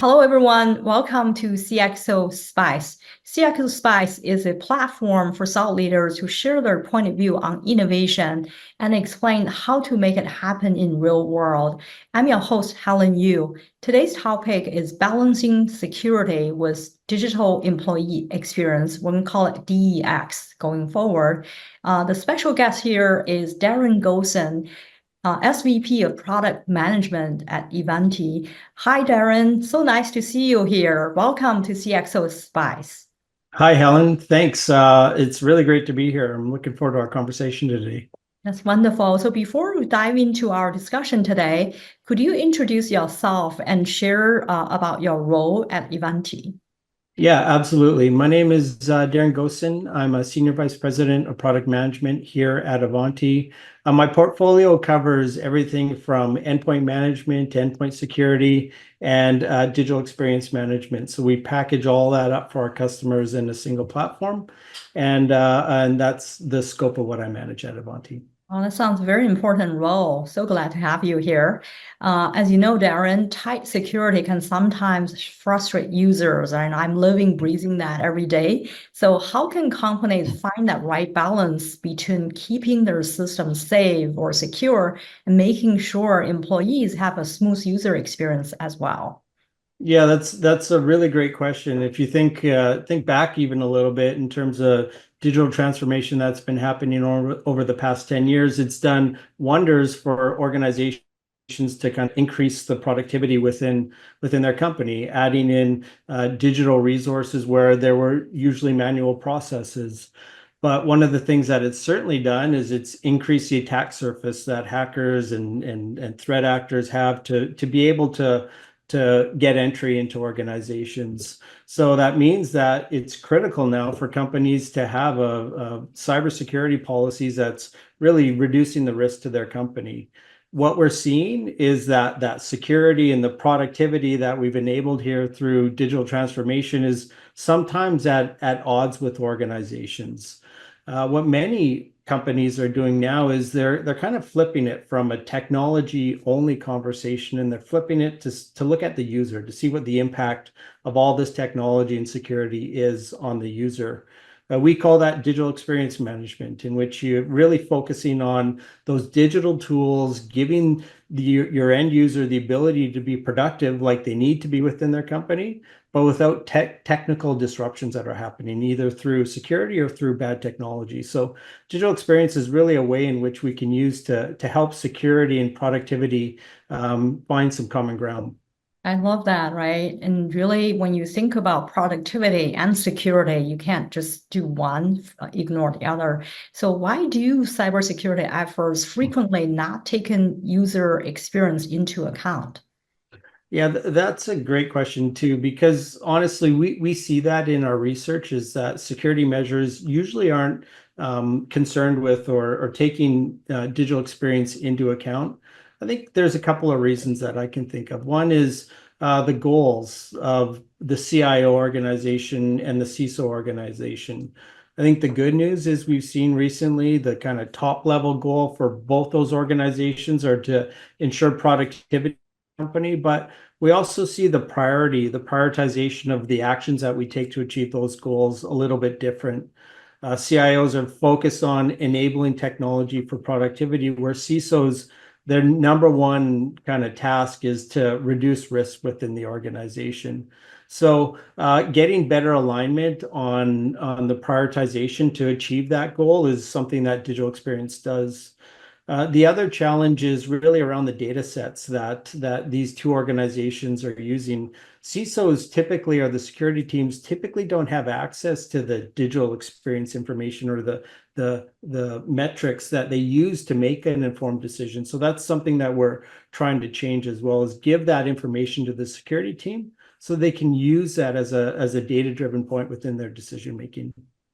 Hello, everyone. Welcome to CXO Spice. CXO Spice is a platform for thought leaders who share their point of view on innovation and explain how to make it happen in real world. I'm your host, Helen Yu. Today's topic is balancing security with digital employee experience. We're going to call it DEX going forward. The special guest here is Darren Goeson, SVP of Product Management at Ivanti. Hi, Darren. So nice to see you here. Welcome to CXO Spice. Hi, Helen. Thanks. It's really great to be here. I'm looking forward to our conversation today. That's wonderful. So before we dive into our discussion today, could you introduce yourself and share about your role at Ivanti? Yeah, absolutely. My name is Darren Goeson. I'm a Senior Vice President of Product Management here at Ivanti. My portfolio covers everything from endpoint management to endpoint security and digital experience management. So we package all that up for our customers in a single platform. And that's the scope of what I manage at Ivanti. Oh, that sounds a very important role. So glad to have you here. As you know, Darren, tight security can sometimes frustrate users, and I'm living, breathing that every day. So how can companies find that right balance between keeping their systems safe or secure and making sure employees have a smooth user experience as well? Yeah, that's a really great question. If you think back even a little bit in terms of digital transformation that's been happening over the past 10 years, it's done wonders for organizations to kind of increase the productivity within their company, adding in digital resources where there were usually manual processes. But one of the things that it's certainly done is it's increased the attack surface that hackers and threat actors have to be able to get entry into organizations. So that means that it's critical now for companies to have a cybersecurity policies that's really reducing the risk to their company. What we're seeing is that security and the productivity that we've enabled here through digital transformation is sometimes at odds with organizations. What many companies are doing now is they're kind of flipping it from a technology only conversation, and they're flipping it to look at the user, to see what the impact of all this technology and security is on the user. We call that digital experience management, in which you're really focusing on those digital tools, giving your end user the ability to be productive like they need to be within their company, but without technical disruptions that are happening either through security or through bad technology. So digital experience is really a way in which we can use to help security and productivity find some common ground. I love that, right? And really, when you think about productivity and security, you can't just do one, ignore the other. So why do cybersecurity efforts frequently not taken user experience into account? Yeah, that's a great question too, because honestly, we see that in our research is that security measures usually aren't concerned with or taking digital experience into account. I think there's a couple of reasons that I can think of. One is the goals of the CIO organization and the CISO organization. I think the good news is we've seen recently the kind of top level goal for both those organizations are to ensure productivity company, but we also see the prioritization of the actions that we take to achieve those goals a little bit different. CIOs are focused on enabling technology for productivity, where CISOs, their number one kind of task is to reduce risk within the organization. So getting better alignment on the prioritization to achieve that goal is something that digital experience does. The other challenge is really around the data sets that these two organizations are using. CISOs typically, or the security teams typically don't have access to the digital experience information or the metrics that they use to make an informed decision. So that's something that we're trying to change, as well as give that information to the security team so they can use that as a data-driven point within their decision making.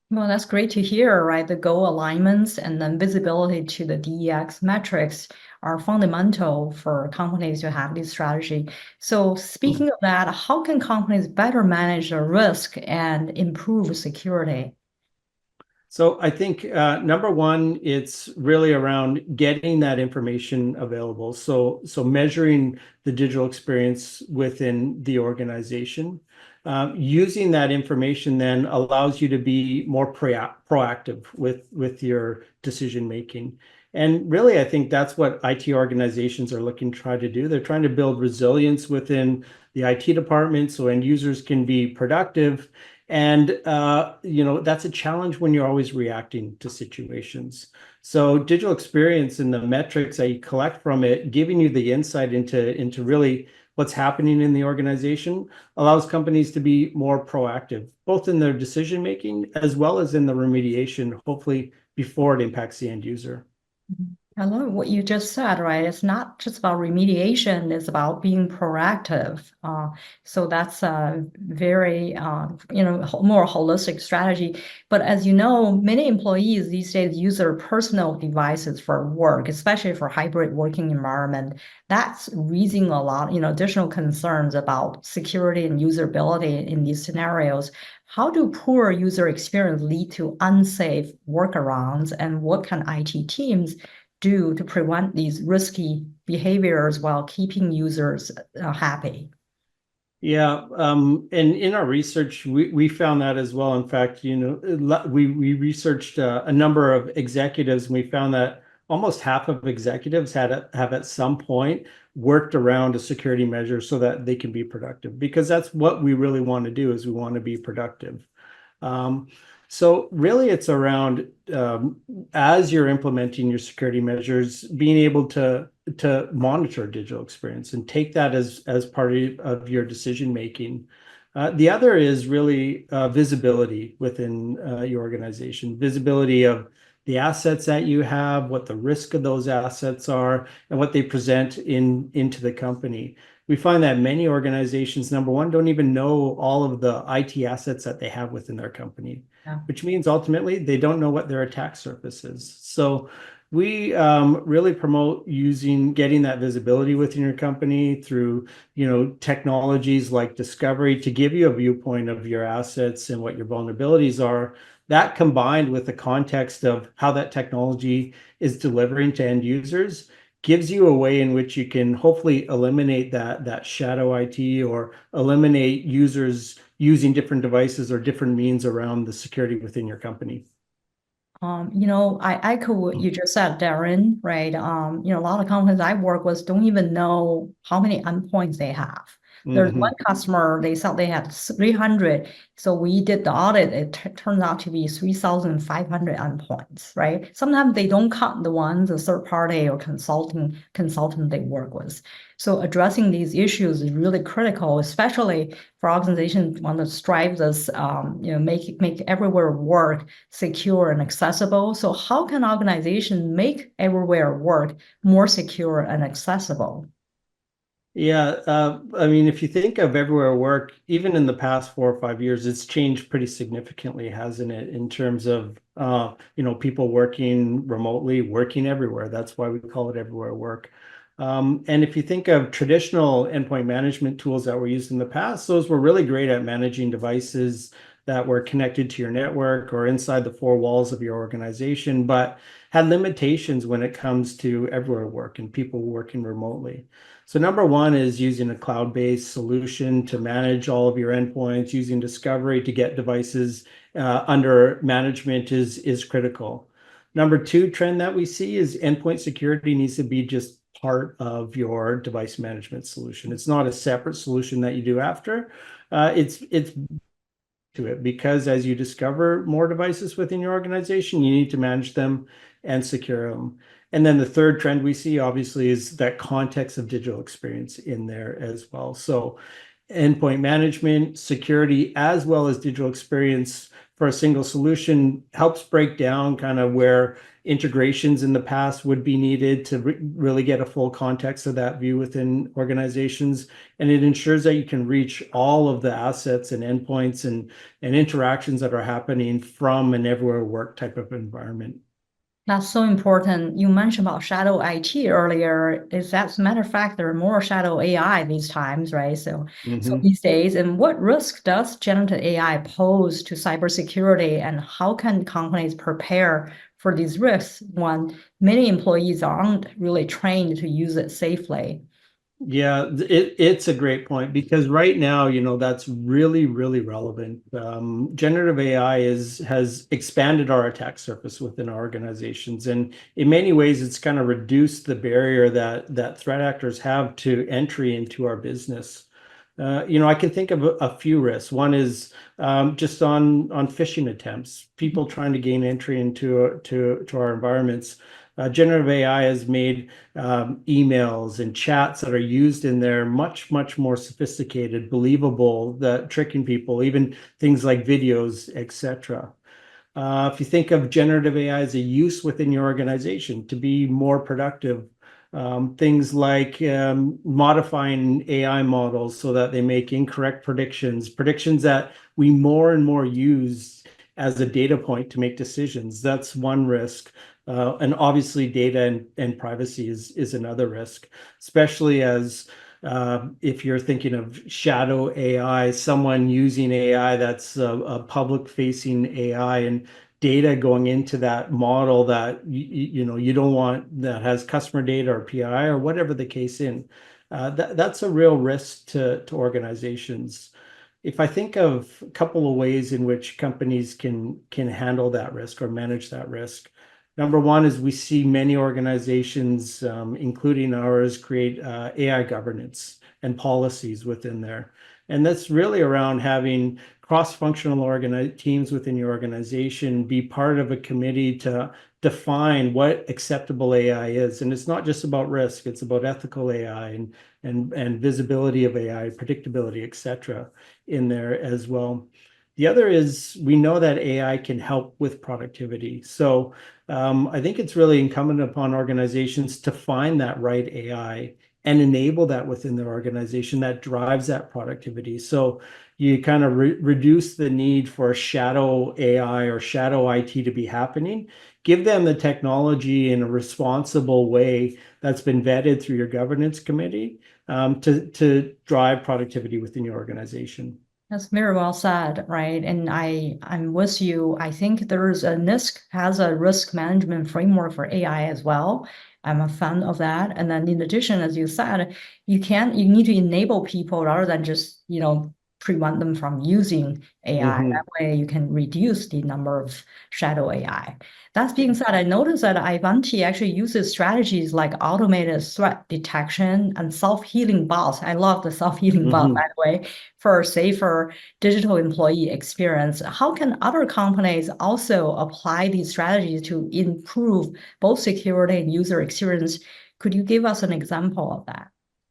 Well, that's great to hear, right? The goal alignments and then visibility to the DEX metrics are fundamental for companies to have this strategy. So speaking of that, how can companies better manage the risk and improve security? So I think number one, it's really around getting that information available. So measuring the digital experience within the organization. Using that information then allows you to be more proactive with your decision making. And really, I think that's what IT organizations are looking to try to do. They're trying to build resilience within the IT department so end users can be productive. And that's a challenge when you're always reacting to situations. So digital experience and the metrics that you collect from it, giving you the insight into really what's happening in the organization, allows companies to be more proactive, both in their decision making as well as in the remediation, hopefully before it impacts the end user. I love what you just said, right? It's not just about remediation, it's about being proactive. So that's a very, more holistic strategy. But as you know, many employees these days use their personal devices for work, especially for hybrid working environment. That's raising a lot, additional concerns about security and usability in these scenarios. How do poor user experience lead to unsafe workarounds, and what can IT teams do to prevent these risky behaviors while keeping users happy? Yeah, and in our research, we found that as well. In fact, we researched a number of executives, and we found that almost half of executives have at some point worked around a security measure so that they can be productive, because that's what we really want to do, is we want to be productive. Um, so really it's around, as you're implementing your security measures, being able to monitor digital experience and take that as part of your decision making. The other is really visibility within your organization, visibility of the assets that you have, what the risk of those assets are, and what they present into the company. We find that many organizations, number one, don't even know all of the IT assets that they have within their company, Yeah. which means ultimately they don't know what their attack surface is. So we really promote getting that visibility within your company through, technologies like discovery to give you a viewpoint of your assets and what your vulnerabilities are. That combined with the context of how that technology is delivering to end users gives you a way in which you can hopefully eliminate that shadow IT, or eliminate users using different devices or different means around the security within your company. I echo what you just said, Darren, right? A lot of companies I work with don't even know how many endpoints they have. There's one Mhm. customer, they said they had 300. So we did the audit. It turns out to be 3,500 endpoints, right? Sometimes they don't count the ones, the third party or consultant they work with. So addressing these issues is really critical, especially for organizations want to strive this, make everywhere work secure and accessible. So how can organizations make everywhere work more secure and accessible? Yeah, I mean, if you think of everywhere work, even in the past 4 or 5 years, it's changed pretty significantly, hasn't it? In terms of people working remotely, working everywhere. That's why we call it everywhere work. And if you think of traditional endpoint management tools that were used in the past, those were really great at managing devices that were connected to your network or inside the four walls of your organization, but had limitations when it comes to everywhere work and people working remotely. So number one is using a cloud-based solution to manage all of your endpoints, using discovery to get devices under management is critical. Number two trend that we see is endpoint security needs to be just part of your device management solution. It's not a separate solution that you do after. It's to it, because as you discover more devices within your organization, you need to manage them and secure them. And then the third trend we see obviously is that context of digital experience in there as well. So endpoint management, security, as well as digital experience for a single solution helps break down kind of where integrations in the past would be needed to really get a full context of that view within organizations. And it ensures that you can reach all of the assets and endpoints and interactions that are happening from an everywhere work type of environment. That's so important. You mentioned about shadow IT earlier. Is as a matter of fact, there are more shadow AI these times, right? So Mhm. these days, and what risk does generative AI pose to cybersecurity, and how can companies prepare for these risks when many employees aren't really trained to use it safely? Yeah, it's a great point because right now, that's really, really relevant. Generative AI has expanded our attack surface within our organizations, and in many ways, it's kind of reduced the barrier that threat actors have to entry into our business. I can think of a few risks. One is just on phishing attempts, people trying to gain entry to our environments. Generative AI has made emails and chats that are used in there much, much more sophisticated, believable, that tricking people, even things like videos, etc. If you think of generative AI as a use within your organization to be more productive, things like modifying AI models so that they make incorrect predictions that we more and more use as a data point to make decisions. That's one risk. And obviously, data and privacy is another risk, especially as if you're thinking of shadow AI, someone using AI that's a public-facing AI and data going into that model that you don't want, that has customer data or PII or whatever the case in. That's a real risk to organizations. If I think of a couple of ways in which companies can handle that risk or manage that risk, number one is we see many organizations, including ours, create AI governance and policies within there. And that's really around having cross-functional teams within your organization be part of a committee to define what acceptable AI is. And it's not just about risk, it's about ethical AI and visibility of AI, predictability, et cetera, in there as well. The other is we know that AI can help with productivity. So I think it's really incumbent upon organizations to find that right AI and enable that within their organization that drives that productivity. So you kind of reduce the need for shadow AI or shadow IT to be happening. Give them the technology in a responsible way that's been vetted through your governance committee to drive productivity within your organization. That's very well said, right? And I'm with you. I think there's a NIST has a risk management framework for AI as well. I'm a fan of that. And then in addition, as you said, you need to enable people rather than just, prevent them from using AI. That Mhm. way you can reduce the number of shadow AI. That being said, I noticed that Ivanti actually uses strategies like automated threat detection and self-healing bots. I love the self-healing bot, by Mhm. the way, for a safer digital employee experience. How can other companies also apply these strategies to improve both security and user experience? Could you give us an example of that?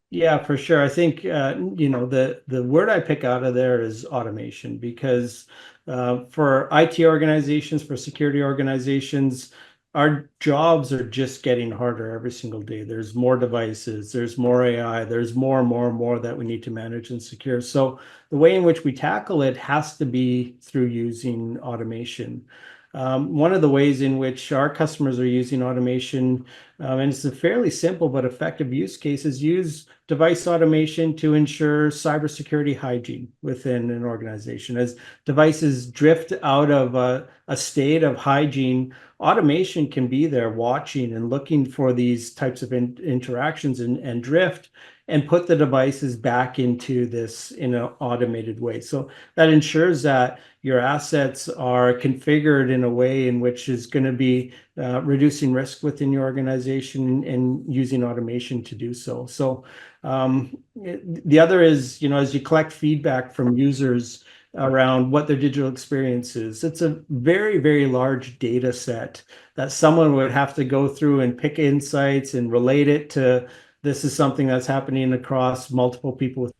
Yeah, for sure. I think the word I pick out of there is automation because for IT organizations, for security organizations, our jobs are just getting harder every single day. There's more devices, there's more AI, there's more and more and more that we need to manage and secure. So the way in which we tackle it has to be through using automation. One of the ways in which our customers are using automation, and it's a fairly simple but effective use case, is use device automation to ensure cybersecurity hygiene within an organization. As devices drift out of a state of hygiene, automation can be there watching and looking for these types of interactions and drift and put the devices back into this in an automated way. So that ensures that your assets are configured in a way in which is going to be reducing risk within your organization and using automation to do so. So the other is, as you collect feedback from users around what their digital experience is, it's a very, very large data set that someone would have to go through and pick insights and relate it to this is something that's happening across multiple people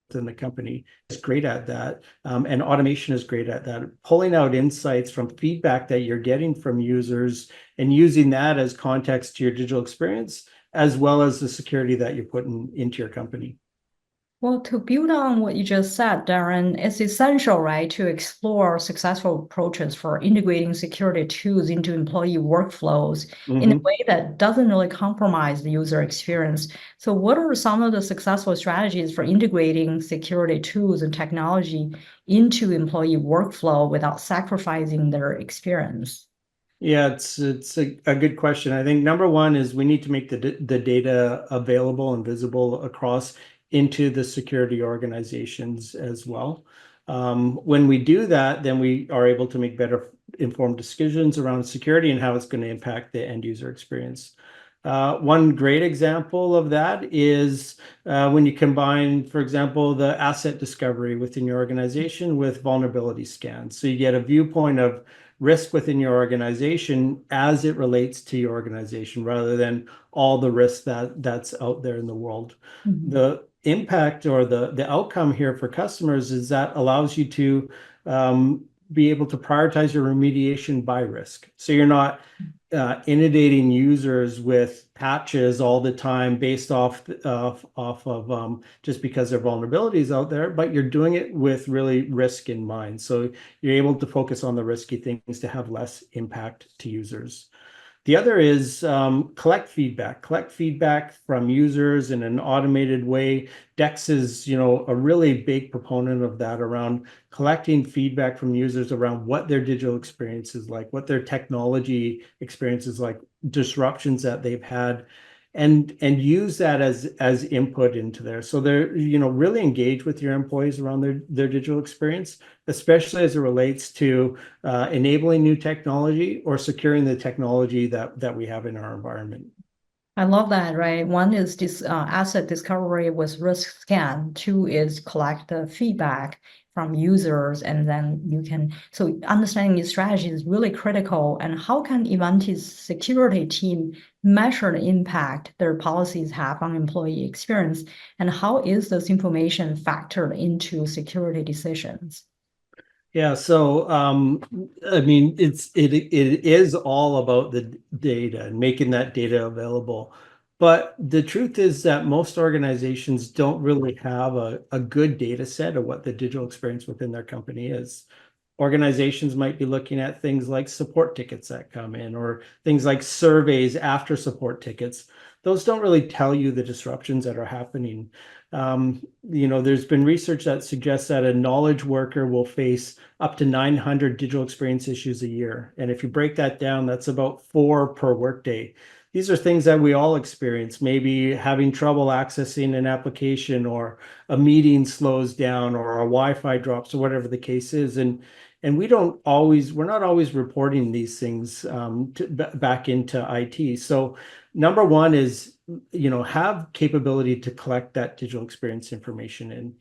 within the company. Is great at that. And automation is great at that. Pulling out insights from feedback that you're getting from users and using that as context to your digital experience, as well as the security that you're putting into your company. Well, to build on what you just said, Darren, it's essential, right, to explore successful approaches for integrating security tools into employee workflows in a Mhm. way that doesn't really compromise the user experience. So, what are some of the successful strategies for integrating security tools and technology into employee workflow without sacrificing their experience? Yeah, it's a good question. I think number one is we need to make the data available and visible across into the security organizations as well. When we do that, then we are able to make better informed decisions around security and how it's going to impact the end user experience. One great example of that is when you combine, for example, the asset discovery within your organization with vulnerability scans. So you get a viewpoint of risk within your organization as it relates to your organization rather than all the risk that's out there in the world. Mhm. The impact or the outcome here for customers is that allows you to be able to prioritize your remediation by risk. So you're not inundating users with patches all the time based off of just because there are vulnerabilities out there, but you're doing it with really risk in mind. So you're able to focus on the risky things to have less impact to users. The other is collect feedback. Collect feedback from users in an automated way. Dex is, a really big proponent of that around collecting feedback from users around what their digital experience is like, what their technology experience is like, disruptions that they've had, and use that as input into there. So they're, really engage with your employees around their digital experience, especially as it relates to enabling new technology or securing the technology that we have in our environment. I love that, right? One is this asset discovery with risk scan. Two is collect the feedback from users, and then you can. So understanding these strategies is really critical. And how can Ivanti's security team measure the impact their policies have on employee experience? And how is this information factored into security decisions? Yeah, so I mean, it is all about the data and making that data available. But the truth is that most organizations don't really have a good data set of what the digital experience within their company is. Organizations might be looking at things like support tickets that come in or things like surveys after support tickets. Those don't really tell you the disruptions that are happening. There's been research that suggests that a knowledge worker will face up to 900 digital experience issues a year. And if you break that down, that's about 4 per workday. These are things that we all experience, maybe having trouble accessing an application or a meeting slows down or a Wi-Fi drops or whatever the case is. And we're not always reporting these things back into IT. So number one is, have capability to collect that digital experience information in.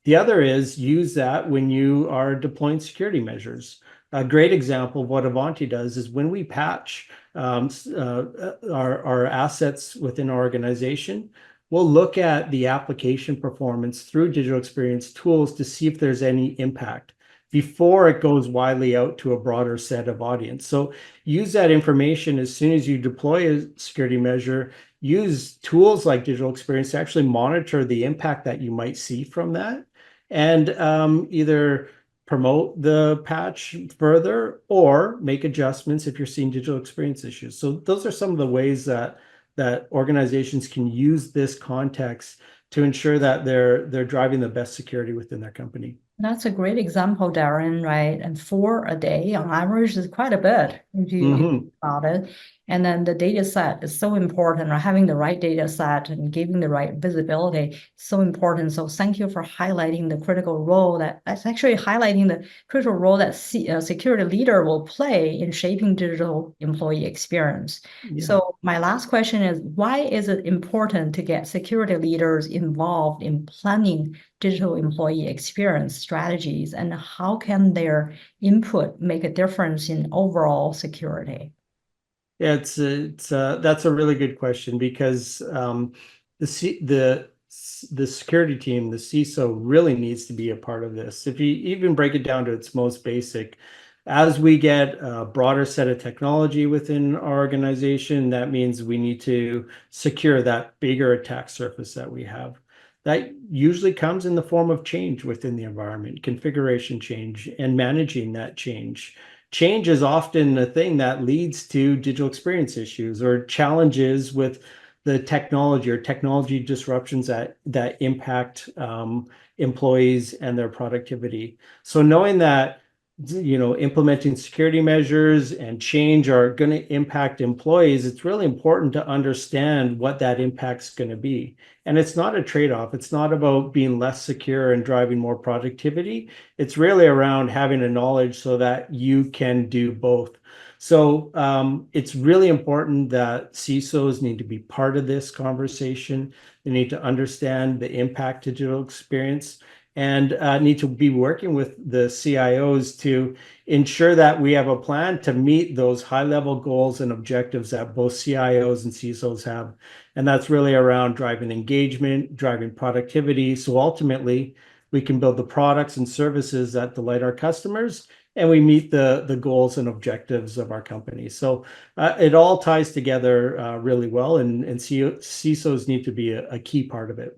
The other is use that when you are deploying security measures. A great example of what Ivanti does is when we patch our assets within our organization, we'll look at the application performance through digital experience tools to see if there's any impact before it goes widely out to a broader set of audience. So use that information as soon as you deploy a security measure. Use tools like digital experience to actually monitor the impact that you might see from that, and either promote the patch further or make adjustments if you're seeing digital experience issues. So those are some of the ways that organizations can use this context to ensure that they're driving the best security within their company. That's a great example, Darren, right? And 4 a day on average is quite a bit if you think about it. And then the data set is so important, right? Having the right data set and giving the right visibility is so important. So thank you for highlighting the critical role that's actually highlighting the critical role that security leader will play in shaping digital employee experience. Yeah. So my last question is, why is it important to get security leaders involved in planning digital employee experience strategies, and how can their input make a difference in overall security? Yeah, that's a really good question because the security team, the CISO, really needs to be a part of this. If you even break it down to its most basic, as we get a broader set of technology within our organization, that means we need to secure that bigger attack surface that we have. that usually comes in the form of change within the environment, configuration change, and managing that change. Change is often a thing that leads to digital experience issues or challenges with the technology or technology disruptions that impact employees and their productivity. So knowing that, implementing security measures and change are going to impact employees, it's really important to understand what that impact's going to be. And it's not a trade-off. It's not about being less secure and driving more productivity. It's really around having a knowledge so that you can do both. So it's really important that CISOs need to be part of this conversation. They need to understand the impact to digital experience and need to be working with the CIOs to ensure that we have a plan to meet those high-level goals and objectives that both CIOs and CISOs have. And that's really around driving engagement, driving productivity. So ultimately, we can build the products and services that delight our customers, and we meet the goals and objectives of our company. So it all ties together really well, and CISOs need to be a key part of it.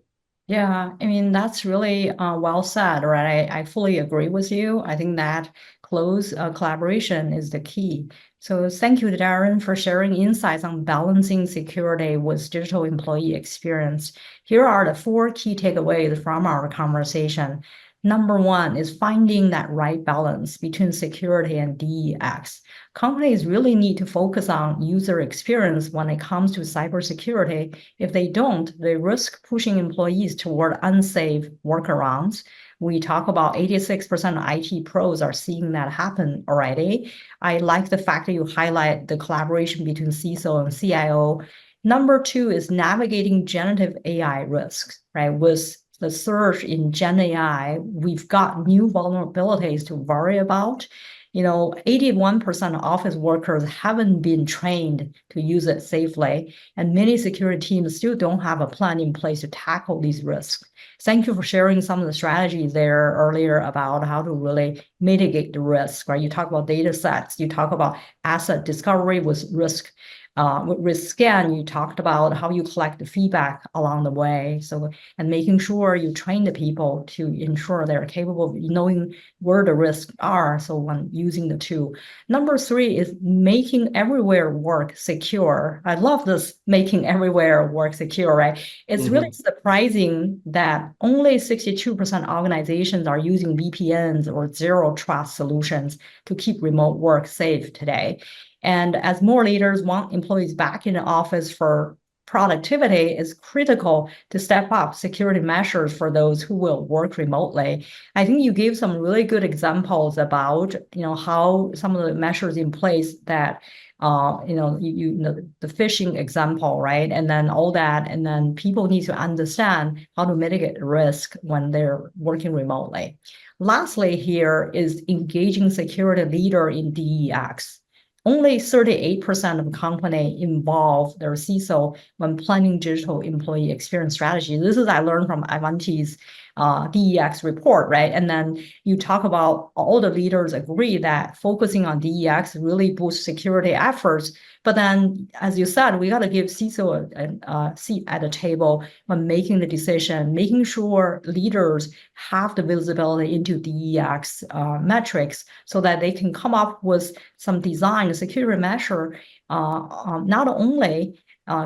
Yeah, I mean, that's really well said, right? I fully agree with you. I think that close collaboration is the key. So thank you, Darren, for sharing insights on balancing security with digital employee experience. Here are the 4 key takeaways from our conversation. Number 1 is finding that right balance between security and DEX. Companies really need to focus on user experience when it comes to cybersecurity. If they don't, they risk pushing employees toward unsafe workarounds. We talk about 86% of IT pros are seeing that happen already. I like the fact that you highlight the collaboration between CISO and CIO. Number 2 is navigating generative AI risks, right? With the surge in Gen AI, we've got new vulnerabilities to worry about. 81% of office workers haven't been trained to use it safely, and many security teams still don't have a plan in place to tackle these risks. Thank you for sharing some of the strategies there earlier about how to really mitigate the risk, right? You talk about data sets, you talk about asset discovery with risk. With scan, you talked about how you collect the feedback along the way. So, and making sure you train the people to ensure they're capable of knowing where the risks are. So when using the tool. Number 3 is making everywhere work secure. I love this making everywhere work secure, right? It's really surprising that only 62% of organizations are using VPNs or zero trust solutions to keep remote work safe today. And as more leaders want employees back in the office for productivity, it's critical to step up security measures for those who will work remotely. I think you gave some really good examples about, how some of the measures in place that, the phishing example, right? And then all that, and then people need to understand how to mitigate risk when they're working remotely. Lastly, here is engaging security leader in DEX. Only 38% of company involve their CISO when planning digital employee experience strategy. This is I learned from Ivanti's DEX report, right? And then you talk about all the leaders agree that focusing on DEX really boosts security efforts. But then, as you said, we got to give CISO a seat at the table when making the decision, making sure leaders have the visibility into DEX metrics so that they can come up with some design security measure, not only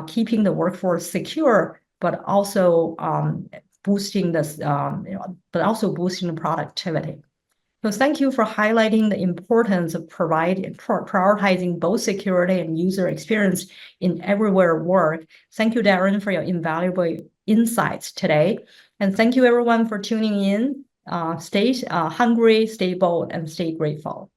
keeping the workforce secure, but also boosting this, but also boosting the productivity. So thank you for highlighting the importance of prioritizing both security and user experience in everywhere work. Thank you, Darren, for your invaluable insights today. And thank you, everyone, for tuning in. Stay hungry, stay bold, and stay grateful.